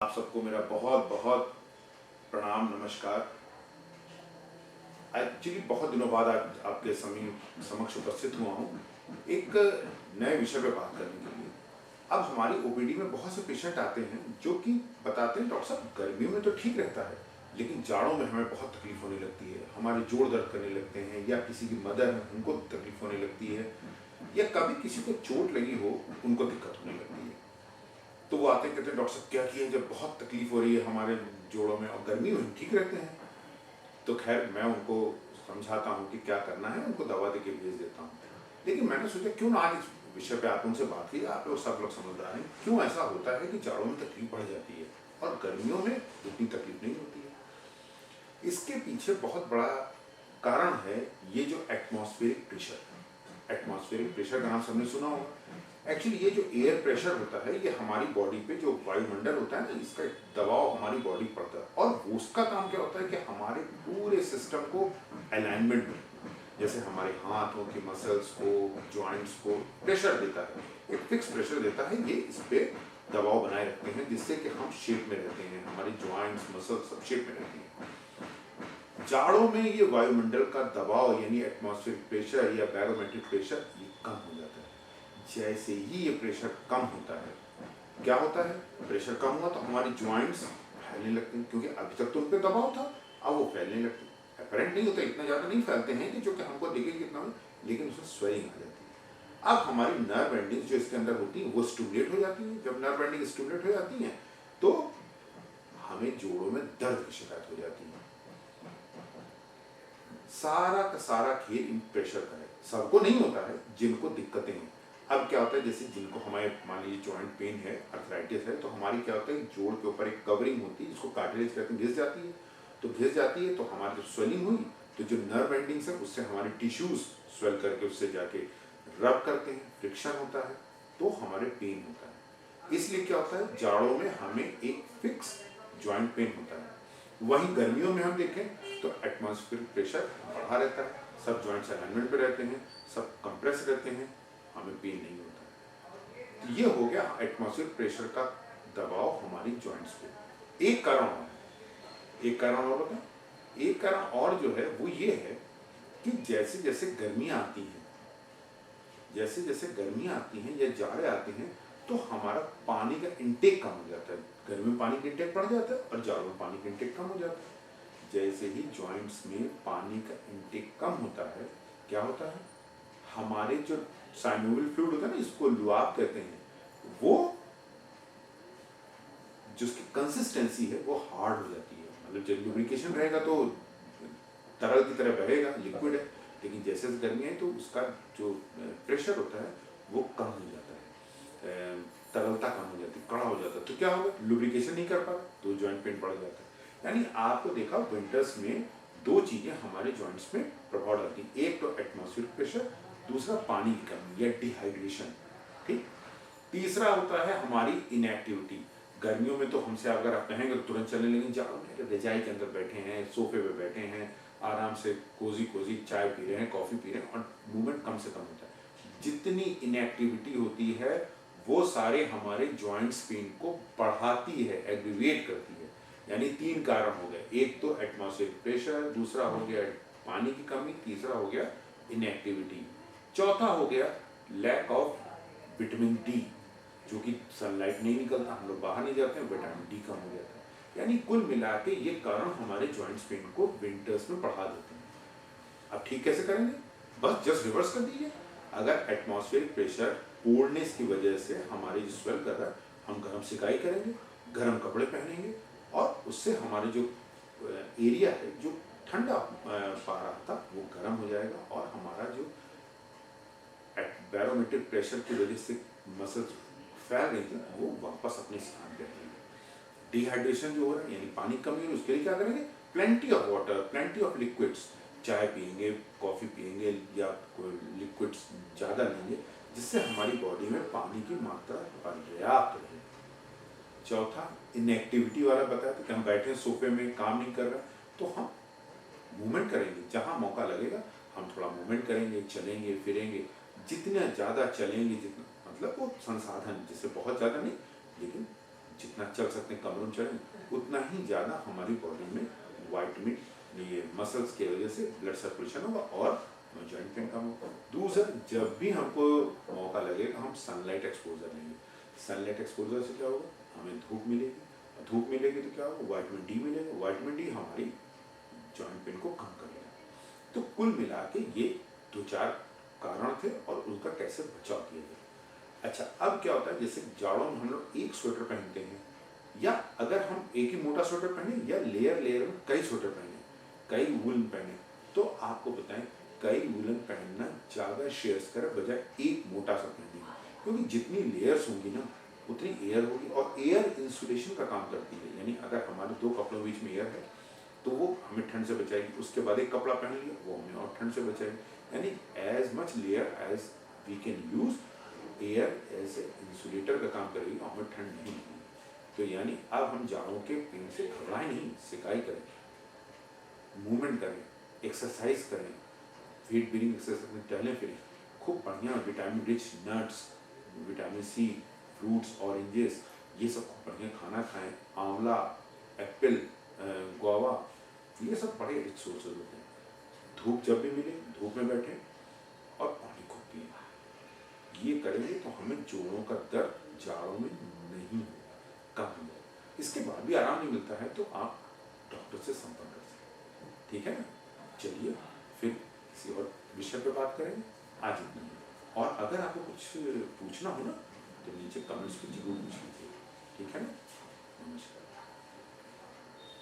आप सबको मेरा बहुत बहुत प्रणाम, नमस्कार। एक्चुअली बहुत दिनों बाद आज आपके समक्ष उपस्थित हुआ हूँ एक नए विषय पे बात करने के लिए। अब हमारी ओपीडी में बहुत से पेशेंट आते हैं जो कि बताते हैं, डॉक्टर साहब गर्मियों में तो ठीक रहता है लेकिन जाड़ों में हमें बहुत तकलीफ होने लगती है, हमारे जोड़ दर्द करने लगते हैं, या किसी की मदर है उनको तकलीफ होने लगती है, या कभी किसी को चोट लगी हो उनको दिक्कत होने लगती है। तो वो आते हैं, कहते हैं डॉक्टर साहब क्या किए, जब बहुत तकलीफ हो रही है हमारे जोड़ों में और गर्मी में ठीक रहते हैं। तो खैर मैं उनको समझाता हूँ कि क्या करना है, उनको दवा दे के भेज देता हूँ। लेकिन मैंने सोचा क्यों ना आज इस विषय पे आप उनसे बात की, आप लोग सब लोग समझदार हैं, क्यों ऐसा होता है कि जाड़ों में तकलीफ बढ़ जाती है और गर्मियों में उतनी तकलीफ नहीं होती है। इसके पीछे बहुत बड़ा कारण है ये जो एटमॉस्फेरिक प्रेशर है। एटमॉस्फेरिक प्रेशर का नाम सबने सुना होगा। एक्चुअली ये जो एयर प्रेशर होता है ये हमारी बॉडी पे, जो वायुमंडल होता है ना, इसका दबाव हमारी बॉडी पर पड़ता है और उसका काम क्या होता है कि हमारे पूरे सिस्टम को अलाइनमेंट में, जैसे हमारे हाथों के मसल्स को, जॉइंट्स को प्रेशर देता है, एक फिक्स प्रेशर देता है, ये इस पे दबाव बनाए रखते हैं जिससे कि हम शेप में रहते हैं, हमारी जॉइंट्स मसल्स सब शेप में रहती हैं। जाड़ों में ये वायुमंडल का दबाव यानी एटमॉस्फेरिक प्रेशर या बैरोमेट्रिक प्रेशर ये कम हो जाता है। जैसे ही ये प्रेशर कम होता है, क्या होता है, प्रेशर कम हुआ तो हमारी जॉइंट्स फैलने लगते हैं, क्योंकि अभी तक तो उन पर दबाव था, अब वो फैलने लगते हैं। अपरेंट नहीं होता, इतना ज़्यादा नहीं फैलते हैं कि जो कि हमको दिखे कितना, लेकिन उसमें स्वेलिंग आ जाती है। अब हमारी नर्व एंडिंग्स जो इसके अंदर होती हैं वो स्टिमुलेट हो जाती हैं। जब नर्व एंडिंग स्टिमुलेट हो जाती हैं तो हमें जोड़ों में दर्द की शिकायत हो जाती है। सारा का सारा खेल इन प्रेशर का है। सबको नहीं होता है, जिनको दिक्कतें हैं। अब क्या होता है, जैसे जिनको हमारे मान लीजिए जॉइंट पेन है, अर्थराइटिस है, तो हमारी क्या होता है, जोड़ के ऊपर एक कवरिंग होती है जिसको कार्टिलेज कहते हैं, घिस जाती है। तो घिस जाती है तो हमारी जब स्वेलिंग हुई तो जो नर्व एंडिंग्स है उससे हमारे टिश्यूज स्वेल करके उससे जाके रब करते हैं, फ्रिक्शन होता है, तो हमारे पेन होता है। इसलिए क्या होता है, जाड़ों में हमें एक फिक्स जॉइंट पेन होता है। वहीं गर्मियों में हम देखें तो एटमॉस्फेरिक प्रेशर बढ़ा रहता है, सब जॉइंट्स अलाइनमेंट पे रहते हैं, सब कंप्रेस रहते हैं, हमें पेन नहीं होता। तो ये हो गया एटमॉस्फेरिक प्रेशर का दबाव हमारी जॉइंट्स पे। एक कारण और है, एक कारण और होता है, एक कारण और जो है वो ये है कि जैसे जैसे गर्मियाँ आती हैं, जैसे जैसे गर्मियाँ आती हैं या जाड़े आते हैं तो हमारा पानी का इंटेक कम हो जाता है। गर्मी में पानी का इंटेक बढ़ जाता है और जाड़ों में पानी का इंटेक कम हो जाता है। जैसे ही जॉइंट्स में पानी का इंटेक कम होता है, क्या होता है, हमारे जो साइनोवियल फ्लूइड होता है ना, इसको लुआब कहते हैं, वो जिसकी कंसिस्टेंसी है वो हार्ड हो जाती है। मतलब जब लुब्रिकेशन रहेगा तो तरल की तरह बहेगा, लिक्विड है, लेकिन जैसे जैसे गर्मी है तो उसका जो प्रेशर होता है वो कम हो जाता है, तरलता कम हो जाती है, कड़ा हो जाता है। तो क्या होगा, लुब्रिकेशन नहीं कर पाता तो जॉइंट पेन बढ़ जाता है। यानी आपको देखा विंटर्स में दो चीजें हमारे जॉइंट्स में प्रभाव डालती हैं, एक तो एटमॉस्फेरिक प्रेशर, दूसरा पानी की कमी या डिहाइड्रेशन, ठीक। तीसरा होता है हमारी इनएक्टिविटी। गर्मियों में तो हमसे अगर आप कहेंगे तो तुरंत चलने लगेंगे, जाड़ों में रजाई के अंदर बैठे हैं, सोफे पे बैठे हैं, आराम से कोजी कोजी चाय पी रहे हैं, कॉफी पी रहे हैं और मूवमेंट कम से कम होता है। जितनी इनएक्टिविटी होती है वो सारे हमारे जॉइंट्स पेन को बढ़ाती है, एग्रीवेट करती है। यानी तीन कारण हो गए, एक तो एटमॉस्फेरिक प्रेशर, दूसरा हो गया पानी की कमी, तीसरा हो गया इनएक्टिविटी, चौथा हो गया लैक ऑफ विटामिन डी, जो कि सनलाइट नहीं निकलता, हम लोग बाहर नहीं जाते हैं, विटामिन डी कम हो जाता है। यानी कुल मिला के ये कारण हमारे जॉइंट्स पेन को विंटर्स में बढ़ा देते हैं। अब ठीक कैसे करेंगे, बस जस्ट रिवर्स कर दीजिए। अगर एटमॉस्फेरिक प्रेशर कोल्डनेस की वजह से हमारे जो स्वेल कर रहा है, हम गर्म सिकाई करेंगे, गर्म कपड़े पहनेंगे और उससे हमारे जो एरिया है जो ठंडा पा रहा था वो गर्म हो जाएगा और हमारा जो बैरोमेट्रिक प्रेशर की वजह से मसल्स फैल रही थी वो वापस अपने स्थान पे आएंगे। डिहाइड्रेशन जो हो रहा है यानी पानी कमी है, उसके लिए क्या करेंगे, plenty of water, plenty of liquids, चाय पियेंगे, कॉफी पियेंगे या कोई लिक्विड्स ज़्यादा लेंगे जिससे हमारी बॉडी में पानी की मात्रा पर्याप्त रहे। चौथा इनएक्टिविटी वाला बताया था कि हम बैठे सोफे में काम नहीं कर रहा, तो हम मूवमेंट करेंगे, जहाँ मौका लगेगा हम थोड़ा मूवमेंट करेंगे, चलेंगे फिरेंगे, जितना ज़्यादा चलेंगे, जितना मतलब वो संसाधन, जिससे बहुत ज़्यादा नहीं लेकिन जितना चल सकते हैं कम चलें, उतना ही ज़्यादा हमारी बॉडी में वाइटमिन, ये मसल्स की वजह से ब्लड सर्कुलेशन होगा और जॉइंट पेन कम होगा। दूसरा, जब भी हमको मौका लगेगा हम सनलाइट एक्सपोजर लेंगे। सनलाइट एक्सपोजर से क्या होगा, हमें धूप मिलेगी, धूप मिलेगी तो क्या होगा, विटामिन डी मिलेगा, विटामिन डी हमारी जॉइंट पेन को कम करेगा। तो कुल मिला के ये 2-4 कारण थे और उनका कैसे बचाव किया जाए। अच्छा, अब क्या होता है, जैसे जाड़ों में हम लोग एक स्वेटर पहनते हैं, या अगर हम एक ही मोटा स्वेटर पहने या लेयर लेयर में कई स्वेटर पहने, कई वूलन पहने, तो आपको बताएं कई वूलन पहनना ज़्यादा शेयर्स करें बजाय एक मोटा सा पहनने का, क्योंकि जितनी लेयर्स होंगी ना उतनी एयर होगी और एयर इंसुलेशन का काम करती है। यानी अगर हमारे 2 कपड़ों के बीच में एयर है तो वो हमें ठंड से बचाएगी, उसके बाद एक कपड़ा पहन लिया वो हमें और ठंड से बचाएगी। यानी as much layer as we can use, air as insulator का काम करेगी, हमें ठंड नहीं लगेगी। तो यानी अब हम जाड़ों के पेन से घबराएं नहीं, सिकाई करें, मूवमेंट करें, एक्सरसाइज करें, वेट बेरिंग एक्सरसाइज में टहलें फिरें, खूब बढ़िया vitamin rich nuts, vitamin C, fruits, oranges, ये सब खूब बढ़िया खाना खाएं, आंवला, एप्पल, गुआवा, ये सब बड़े रिच सोर्सेज होते हैं। धूप जब भी मिले धूप में बैठें और पानी खूब पिए। ये करेंगे तो हमें जोड़ों का दर्द जाड़ों में नहीं होगा, कम होगा। इसके बाद भी आराम नहीं मिलता है तो आप डॉक्टर से संपर्क कर सकते हैं, ठीक है ना। चलिए फिर किसी और विषय पे बात करेंगे, आज इतना ही। और अगर आपको कुछ पूछना हो ना तो नीचे कमेंट्स में जरूर पूछ लीजिए, ठीक है ना।